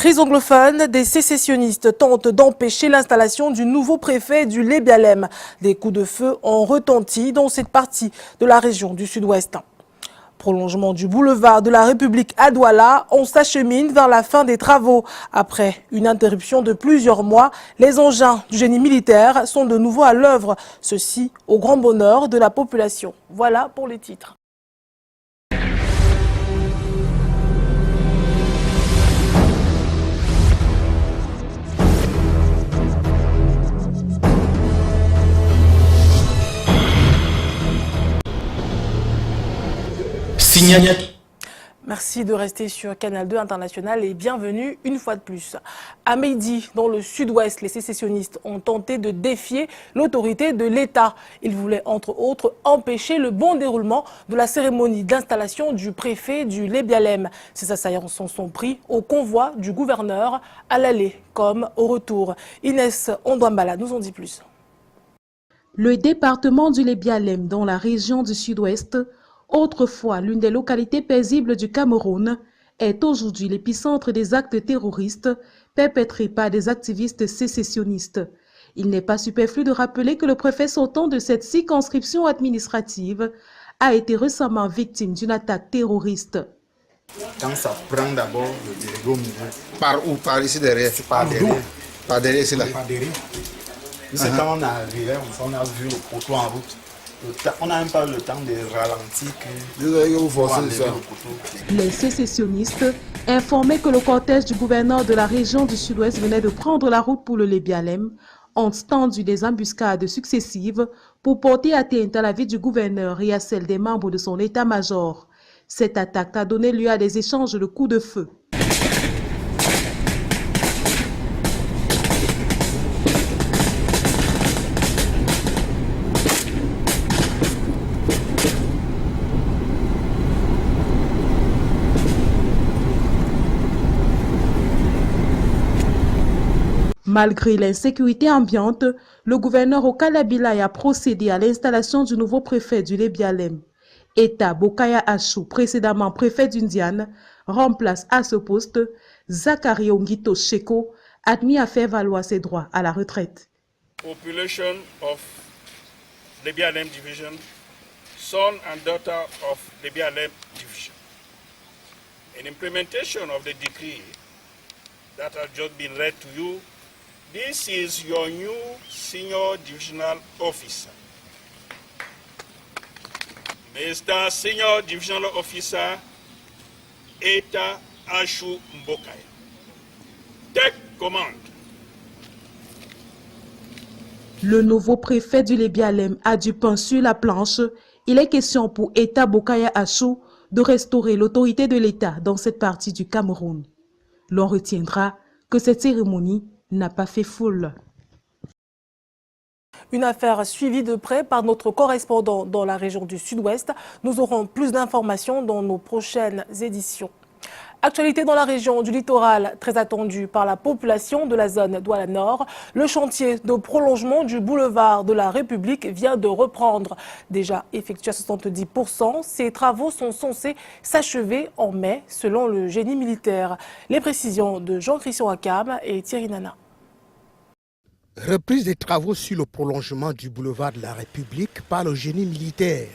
Crise anglophone, des sécessionnistes tentent d'empêcher l'installation du nouveau préfet du Lébialem. Des coups de feu ont retenti dans cette partie de la région du sud-ouest. Prolongement du boulevard de la République à Douala, on s'achemine vers la fin des travaux. Après une interruption de plusieurs mois, les engins du génie militaire sont de nouveau à l'œuvre. Ceci au grand bonheur de la population. Voilà pour les titres. Merci de rester sur Canal 2 International et bienvenue une fois de plus. À Meidi, dans le sud-ouest, les sécessionnistes ont tenté de défier l'autorité de l'État. Ils voulaient entre autres empêcher le bon déroulement de la cérémonie d'installation du préfet du Lébialem. Ces assaillants s'en sont pris au convoi du gouverneur à l'aller comme au retour. Inès Ondouambala nous en dit plus. Le département du Lébialem, dans la région du sud-ouest, autrefois l'une des localités paisibles du Cameroun, est aujourd'hui l'épicentre des actes terroristes perpétrés par des activistes sécessionnistes. Il n'est pas superflu de rappeler que le préfet sortant de cette circonscription administrative a été récemment victime d'une attaque terroriste. Quand ça prend d'abord le délégué au milieu. Par où? Par ici derrière? Par derrière. Par derrière, c'est là. Par derrière. C'est quand on est arrivé, on a vu le poteau en route. On n'a même pas eu le temps de ralentir. Les sécessionnistes informaient que le cortège du gouverneur de la région du sud-ouest venait de prendre la route pour le Lébialem, ont tendu des embuscades successives pour porter atteinte à la vie du gouverneur et à celle des membres de son état-major. Cette attaque a donné lieu à des échanges de coups de feu. Malgré l'insécurité ambiante, le gouverneur Okala Bilay a procédé à l'installation du nouveau préfet du Lébialem. Eta Bokaya Achou, précédemment préfet d'Indiane, remplace à ce poste Zachary Ongito Sheko, admis à faire valoir ses droits à la retraite. Population of Lébialem Division, son and daughter of Lébialem Division. In implementation of the decree that has just been read to you, this is your new senior divisional officer. Mr. Senior Divisional Officer Eta Achou Mbokaya. Take command. Le nouveau préfet du Lébialem a du pain sur la planche. Il est question pour Eta Bokaya Achou de restaurer l'autorité de l'État dans cette partie du Cameroun. L'on retiendra que cette cérémonie n'a pas fait foule. Une affaire suivie de près par notre correspondant dans la région du sud-ouest. Nous aurons plus d'informations dans nos prochaines éditions. Actualité dans la région du littoral, très attendue par la population de la zone Douala Nord. Le chantier de prolongement du boulevard de la République vient de reprendre. Déjà effectué à 70%, ces travaux sont censés s'achever en mai, selon le génie militaire. Les précisions de Jean-Christian Akam et Thierry Nana. Reprise des travaux sur le prolongement du boulevard de la République par le génie militaire.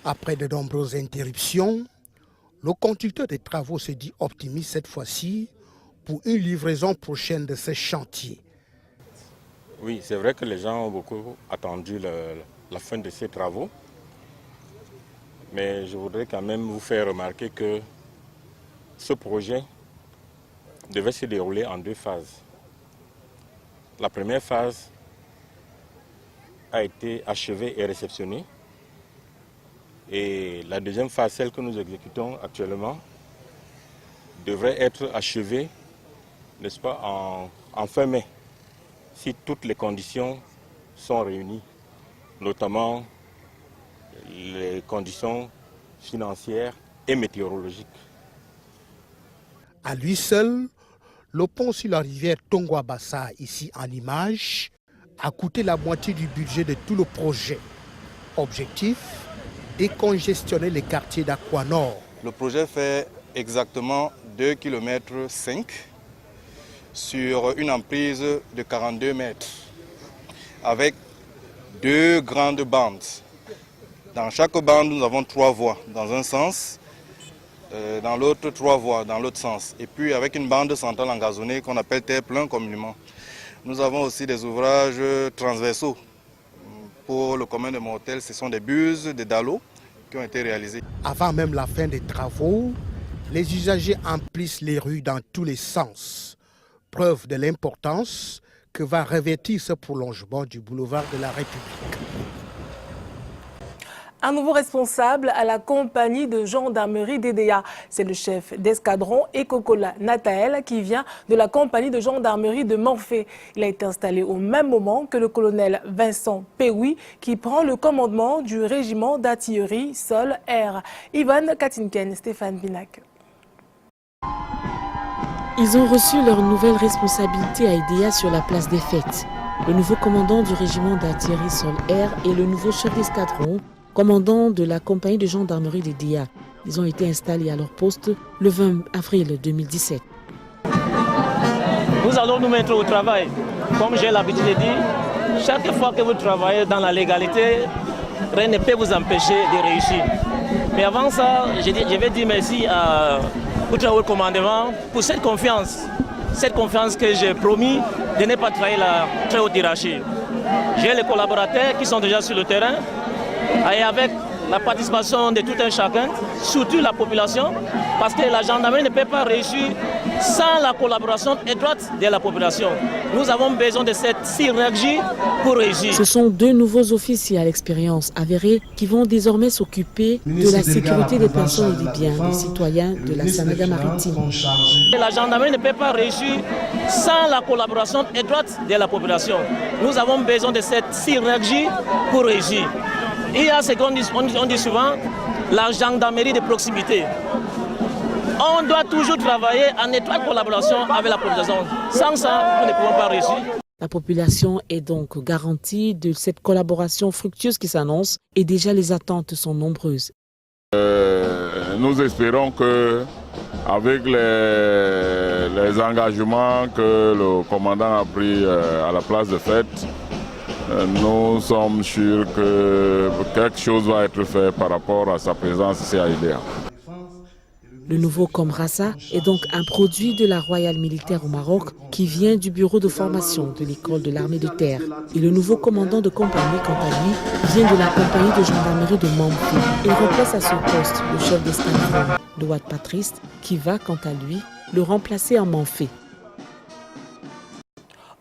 Après de nombreuses interruptions, le conducteur des travaux se dit optimiste cette fois-ci pour une livraison prochaine de ce chantier. Oui, c'est vrai que les gens ont beaucoup attendu la fin de ces travaux. Mais je voudrais quand même vous faire remarquer que ce projet devait se dérouler en deux phases. La première phase a été achevée et réceptionnée. Et la deuxième phase, celle que nous exécutons actuellement, devrait être achevée, n'est-ce pas, en fin mai, si toutes les conditions sont réunies, notamment les conditions financières et météorologiques. À lui seul, le pont sur la rivière Tongwa-Bassa, ici en image, a coûté la moitié du budget de tout le projet. Objectif, décongestionner les quartiers d'Aqua Nord. Le projet fait exactement 2,5 km sur une emprise de 42 mètres avec 2 grandes bandes. Dans chaque bande, nous avons 3 voies dans un sens, dans l'autre 3 voies dans l'autre sens. Et puis avec une bande centrale engazonnée qu'on appelle terre-plein communément. Nous avons aussi des ouvrages transversaux. Pour le commun des mortels, ce sont des buses, des dallots qui ont été réalisés. Avant même la fin des travaux, les usagers emplissent les rues dans tous les sens. Preuve de l'importance que va revêtir ce prolongement du boulevard de la République. Un nouveau responsable à la compagnie de gendarmerie DDA. C'est le chef d'escadron Ekokola Natael qui vient de la compagnie de gendarmerie de Morphée. Il a été installé au même moment que le colonel Vincent Peoui qui prend le commandement du régiment d'artillerie sol-air. Ivan Katinken, Stéphane Binac. Ils ont reçu leur nouvelle responsabilité à EDA sur la place des fêtes. Le nouveau commandant du régiment d'artillerie sol-air et le nouveau chef d'escadron, commandant de la compagnie de gendarmerie d'EDA. Ils ont été installés à leur poste le 20 avril 2017. Nous allons nous mettre au travail. Comme j'ai l'habitude de dire, chaque fois que vous travaillez dans la légalité, rien ne peut vous empêcher de réussir. Mais avant ça, je vais dire merci à votre commandement pour cette confiance que j'ai promis de ne pas trahir la très haute hiérarchie. J'ai les collaborateurs qui sont déjà sur le terrain et avec la participation de tout un chacun, surtout la population, parce que la gendarmerie ne peut pas réussir sans la collaboration étroite de la population. Nous avons besoin de cette synergie pour réussir. Ce sont 2 nouveaux officiers à l'expérience avérée qui vont désormais s'occuper de la sécurité des personnes et des biens des citoyens de la Sanaga maritime. La gendarmerie ne peut pas réussir sans la collaboration étroite de la population. Nous avons besoin de cette synergie pour réussir. Il y a ce qu'on dit souvent, la gendarmerie de proximité. On doit toujours travailler en étroite collaboration avec la population. Sans ça, nous ne pouvons pas réussir. La population est donc garantie de cette collaboration fructueuse qui s'annonce et déjà les attentes sont nombreuses. Nous espérons que avec les engagements que le commandant a pris à la place de fête, nous sommes sûrs que quelque chose va être fait par rapport à sa présence ici à EDA. Le nouveau Comrasa est donc un produit de la Royale Militaire au Maroc qui vient du bureau de formation de l'école de l'armée de terre. Et le nouveau commandant de compagnie, quant à lui, vient de la compagnie de gendarmerie de Morphée. Il remplace à ce poste le chef d'escadron, Douad Patrice, qui va, quant à lui, le remplacer en Morphée.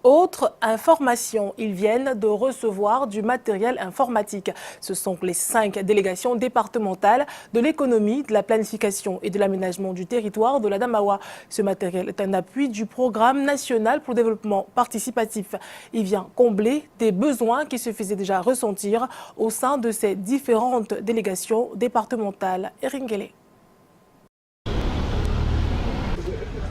Autre information, ils viennent de recevoir du matériel informatique. Ce sont les 5 délégations départementales de l'économie, de la planification et de l'aménagement du territoire de la Damawa. Ce matériel est un appui du programme national pour le développement participatif. Il vient combler des besoins qui se faisaient déjà ressentir au sein de ces différentes délégations départementales. Eringele.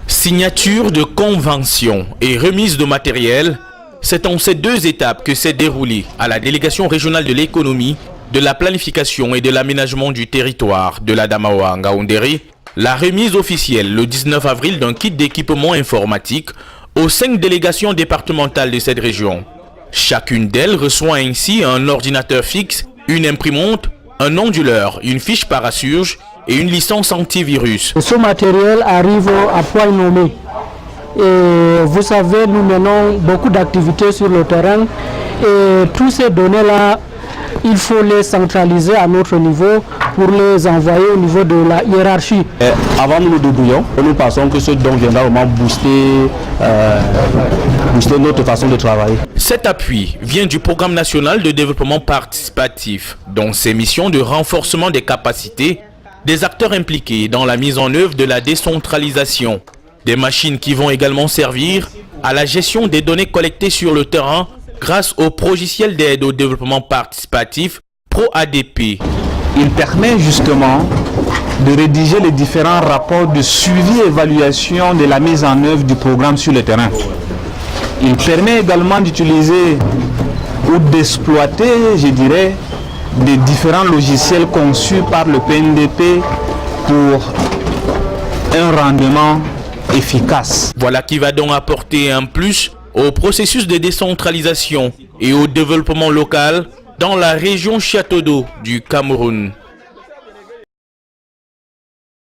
Signature de convention et remise de matériel, c'est en ces 2 étapes que s'est déroulée à la délégation régionale de l'économie, de la planification et de l'aménagement du territoire de la Damawa Ngaoundéré la remise officielle le 19 avril d'un kit d'équipement informatique aux 5 délégations départementales de cette région. Chacune d'elles reçoit ainsi un ordinateur fixe, une imprimante, un onduleur, une fiche Parasurge et une licence antivirus. Ce matériel arrive à point nommé. Et vous savez, nous menons beaucoup d'activités sur le terrain et toutes ces données-là, il faut les centraliser à notre niveau pour les envoyer au niveau de la hiérarchie. Avant nous nous débrouillons, nous pensons que ce don viendra vraiment booster notre façon de travailler. Cet appui vient du Programme national de développement participatif, dont ses missions de renforcement des capacités des acteurs impliqués dans la mise en œuvre de la décentralisation. Des machines qui vont également servir à la gestion des données collectées sur le terrain grâce au logiciel d'aide au développement participatif ProADP. Il permet justement de rédiger les différents rapports de suivi et évaluation de la mise en œuvre du programme sur le terrain. Il permet également d'utiliser ou d'exploiter, je dirais, des différents logiciels conçus par le PNDP pour un rendement efficace. Voilà qui va donc apporter un plus au processus de décentralisation et au développement local dans la région Château d'Eau du Cameroun.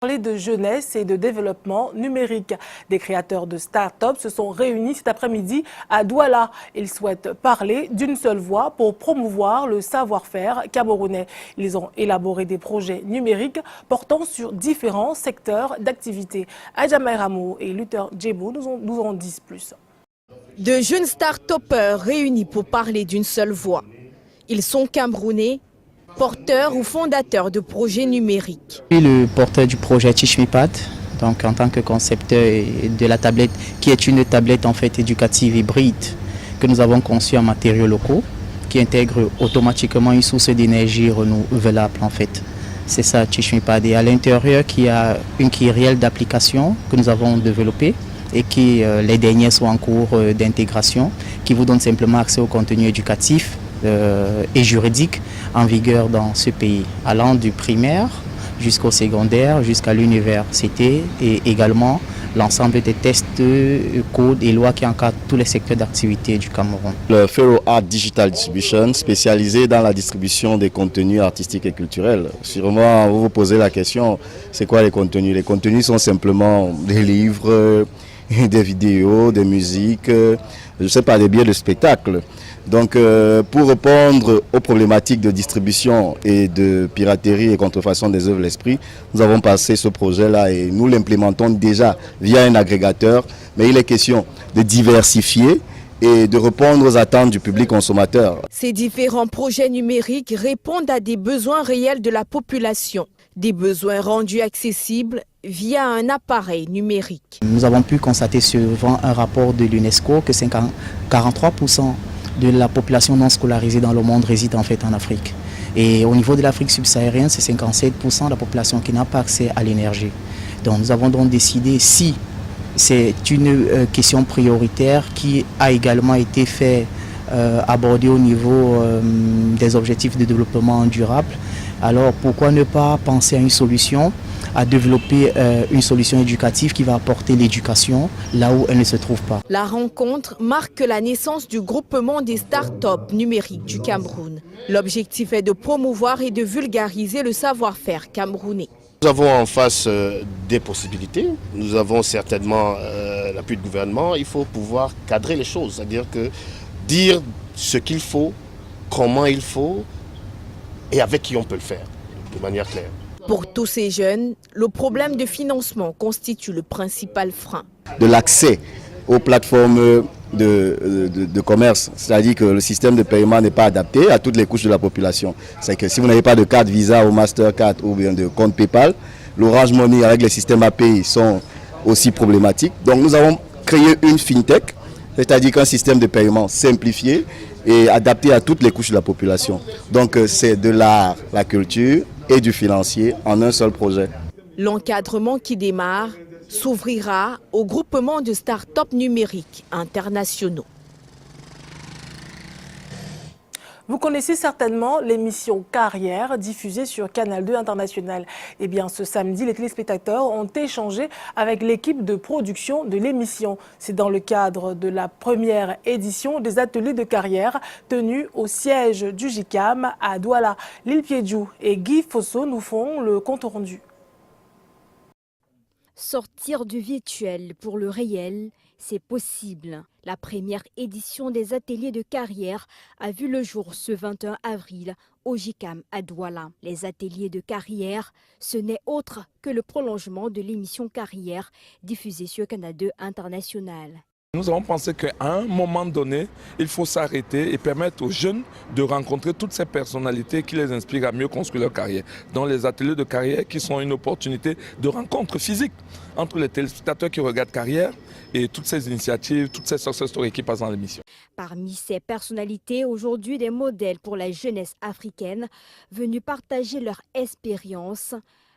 Parler de jeunesse et de développement numérique. Des créateurs de start-up se sont réunis cet après-midi à Douala. Ils souhaitent parler d'une seule voix pour promouvoir le savoir-faire camerounais. Ils ont élaboré des projets numériques portant sur différents secteurs d'activité. Adjamay Ramo et Luther Djebo nous en disent plus. De jeunes start-upers réunis pour parler d'une seule voix. Ils sont camerounais, porteur ou fondateur de projets numériques. Je suis le porteur du projet Teach Me Pad, donc en tant que concepteur de la tablette, qui est une tablette en fait éducative hybride que nous avons conçue en matériaux locaux, qui intègre automatiquement une source d'énergie renouvelable en fait. C'est ça Teach Me Pad. Et à l'intérieur, il y a une kyrielle d'applications que nous avons développées et qui les dernières sont en cours d'intégration, qui vous donnent simplement accès au contenu éducatif et juridique en vigueur dans ce pays, allant du primaire jusqu'au secondaire, jusqu'à l'université et également l'ensemble des tests, codes et lois qui encadrent tous les secteurs d'activité du Cameroun. Le Fero Art Digital Distribution, spécialisé dans la distribution des contenus artistiques et culturels. Sûrement, vous vous posez la question, c'est quoi les contenus? Les contenus sont simplement des livres, des vidéos, des musiques, je ne sais pas, des billets de spectacle. Donc pour répondre aux problématiques de distribution et de piraterie et contrefaçon des œuvres l'esprit, nous avons passé ce projet-là et nous l'implémentons déjà via un agrégateur. Mais il est question de diversifier et de répondre aux attentes du public consommateur. Ces différents projets numériques répondent à des besoins réels de la population, des besoins rendus accessibles via un appareil numérique. Nous avons pu constater suivant un rapport de l'UNESCO que 43% de la population non scolarisée dans le monde réside en fait en Afrique. Et au niveau de l'Afrique subsaharienne, c'est 57% de la population qui n'a pas accès à l'énergie. Donc nous avons donc décidé, si c'est une question prioritaire qui a également été abordée au niveau des objectifs de développement durable, alors pourquoi ne pas penser à une solution, à développer une solution éducative qui va apporter l'éducation là où elle ne se trouve pas. La rencontre marque la naissance du groupement des start-up numériques du Cameroun. L'objectif est de promouvoir et de vulgariser le savoir-faire camerounais. Nous avons en face des possibilités, nous avons certainement l'appui du gouvernement, il faut pouvoir cadrer les choses, c'est-à-dire que dire ce qu'il faut, comment il faut et avec qui on peut le faire de manière claire. Pour tous ces jeunes, le problème de financement constitue le principal frein. De l'accès aux plateformes de commerce, c'est-à-dire que le système de paiement n'est pas adapté à toutes les couches de la population. C'est que si vous n'avez pas de carte Visa ou Mastercard ou bien de compte PayPal, l'Orange Money avec les systèmes API sont aussi problématiques. Donc nous avons créé une FinTech, c'est-à-dire qu'un système de paiement simplifié et adapté à toutes les couches de la population. Donc c'est de l'art, la culture et du financier en un seul projet. L'encadrement qui démarre s'ouvrira au groupement de start-up numériques internationaux. Vous connaissez certainement l'émission Carrière diffusée sur Canal 2 International. Eh bien, ce samedi, les téléspectateurs ont échangé avec l'équipe de production de l'émission. C'est dans le cadre de la première édition des ateliers de carrière tenus au siège du JICAM à Douala. Lil Piedjou et Guy Fosso nous font le compte rendu. Sortir du virtuel pour le réel, c'est possible. La première édition des ateliers de carrière a vu le jour ce 21 avril au JICAM à Douala. Les ateliers de carrière, ce n'est autre que le prolongement de l'émission Carrière diffusée sur Canal 2 International. Nous avons pensé qu'à un moment donné, il faut s'arrêter et permettre aux jeunes de rencontrer toutes ces personnalités qui les inspirent à mieux construire leur carrière. Dans les ateliers de carrière qui sont une opportunité de rencontre physique entre les téléspectateurs qui regardent Carrière et toutes ces initiatives, toutes ces success stories qui passent dans l'émission. Parmi ces personnalités, aujourd'hui des modèles pour la jeunesse africaine venus partager leur expérience.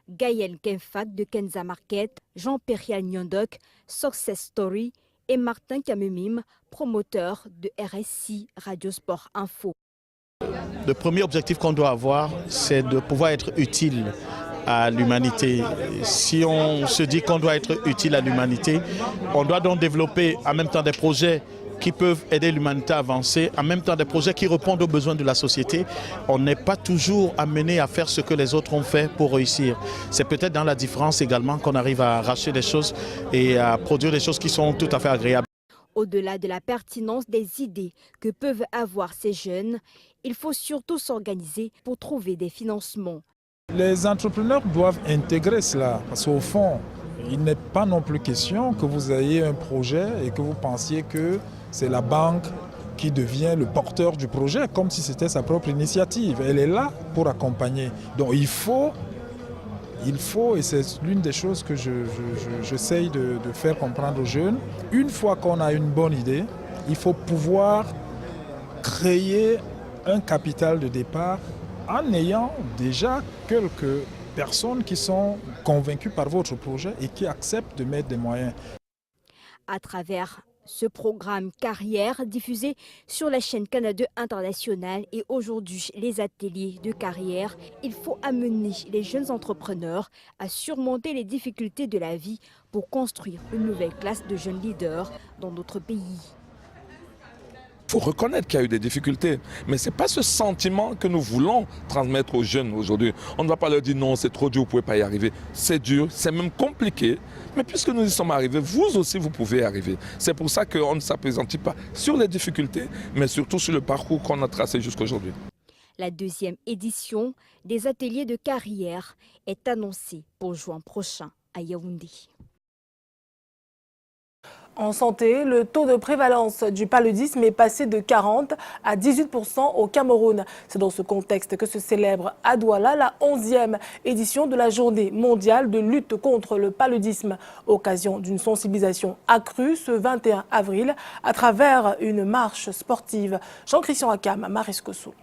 Gaël Kenfak de Kenza Market, Jean-Pierre Nyondok, Success Story, et Martin Kamemim, promoteur de RSI Radio Sport Info. Le premier objectif qu'on doit avoir, c'est de pouvoir être utile à l'humanité. Si on se dit qu'on doit être utile à l'humanité, on doit donc développer en même temps des projets qui peuvent aider l'humanité à avancer, en même temps des projets qui répondent aux besoins de la société. On n'est pas toujours amené à faire ce que les autres ont fait pour réussir. C'est peut-être dans la différence également qu'on arrive à arracher des choses et à produire des choses qui sont tout à fait agréables. Au-delà de la pertinence des idées que peuvent avoir ces jeunes, il faut surtout s'organiser pour trouver des financements. Les entrepreneurs doivent intégrer cela, parce qu'au fond, il n'est pas non plus question que vous ayez un projet et que vous pensiez que c'est la banque qui devient le porteur du projet, comme si c'était sa propre initiative. Elle est là pour accompagner. Donc il faut, et c'est l'une des choses que j'essaye de faire comprendre aux jeunes, une fois qu'on a une bonne idée, il faut pouvoir créer un capital de départ en ayant déjà quelques personnes qui sont convaincues par votre projet et qui acceptent de mettre des moyens. À travers ce programme carrière diffusé sur la chaîne Canal 2 International et aujourd'hui les ateliers de carrière, il faut amener les jeunes entrepreneurs à surmonter les difficultés de la vie pour construire une nouvelle classe de jeunes leaders dans notre pays. Il faut reconnaître qu'il y a eu des difficultés, mais ce n'est pas ce sentiment que nous voulons transmettre aux jeunes aujourd'hui. On ne va pas leur dire non, c'est trop dur, vous ne pouvez pas y arriver. C'est dur, c'est même compliqué, mais puisque nous y sommes arrivés, vous aussi vous pouvez y arriver. C'est pour ça qu'on ne s'appesantit pas sur les difficultés, mais surtout sur le parcours qu'on a tracé jusqu'aujourd'hui. La deuxième édition des ateliers de carrière est annoncée pour juin prochain à Yaoundé. En santé, le taux de prévalence du paludisme est passé de 40 à 18% au Cameroun. C'est dans ce contexte que se célèbre à Douala la 11e édition de la Journée mondiale de lutte contre le paludisme. Occasion d'une sensibilisation accrue ce 21 avril à travers une marche sportive. Jean-Christian Akam, Marisco Soul.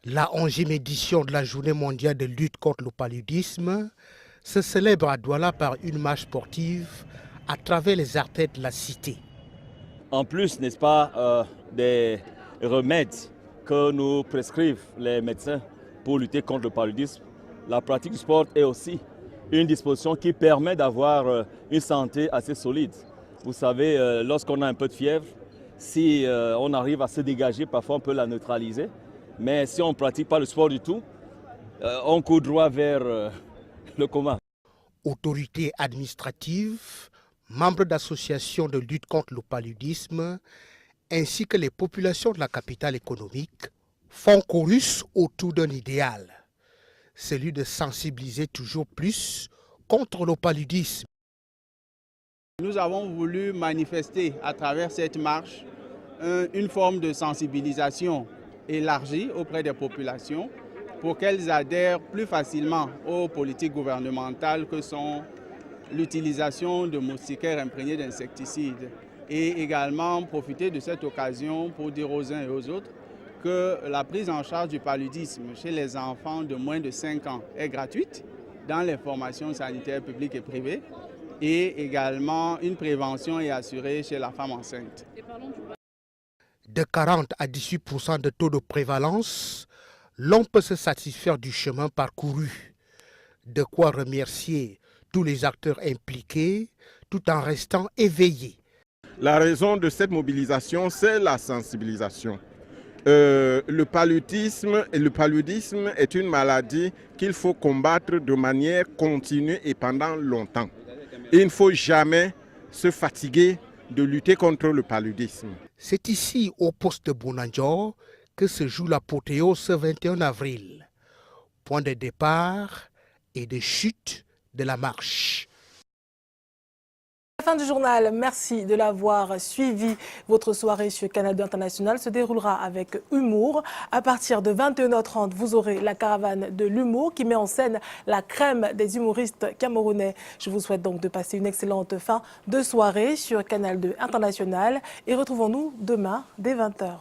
La 11e édition de la Journée mondiale de lutte contre le paludisme se célèbre à Douala par une marche sportive à travers les artères de la cité. En plus, n'est-ce pas, des remèdes que nous prescrivent les médecins pour lutter contre le paludisme, la pratique du sport est aussi une disposition qui permet d'avoir une santé assez solide. Vous savez, lorsqu'on a un peu de fièvre, si on arrive à se dégager, parfois on peut la neutraliser. Mais si on ne pratique pas le sport du tout, on court droit vers le coma. Autorités administratives, membres d'associations de lutte contre le paludisme, ainsi que les populations de la capitale économique, font chorus autour d'un idéal, celui de sensibiliser toujours plus contre le paludisme. Nous avons voulu manifester à travers cette marche une forme de sensibilisation élargie auprès des populations pour qu'elles adhèrent plus facilement aux politiques gouvernementales que sont l'utilisation de moustiquaires imprégnés d'insecticides et également profiter de cette occasion pour dire aux uns et aux autres que la prise en charge du paludisme chez les enfants de moins de 5 ans est gratuite dans les formations sanitaires publiques et privées et également une prévention est assurée chez la femme enceinte. De 40 à 18% de taux de prévalence, l'on peut se satisfaire du chemin parcouru. De quoi remercier tous les acteurs impliqués tout en restant éveillés. La raison de cette mobilisation, c'est la sensibilisation. Le paludisme est une maladie qu'il faut combattre de manière continue et pendant longtemps. Il ne faut jamais se fatiguer de lutter contre le paludisme. C'est ici, au poste de Bounandjor, que se joue l'apothéose ce 21 avril. Point de départ et de chute de la marche. Fin du journal, merci de l'avoir suivi. Votre soirée sur Canal 2 International se déroulera avec humour. À partir de 21h30, vous aurez la caravane de l'humour qui met en scène la crème des humoristes camerounais. Je vous souhaite donc de passer une excellente fin de soirée sur Canal 2 International et retrouvons-nous demain dès 20h.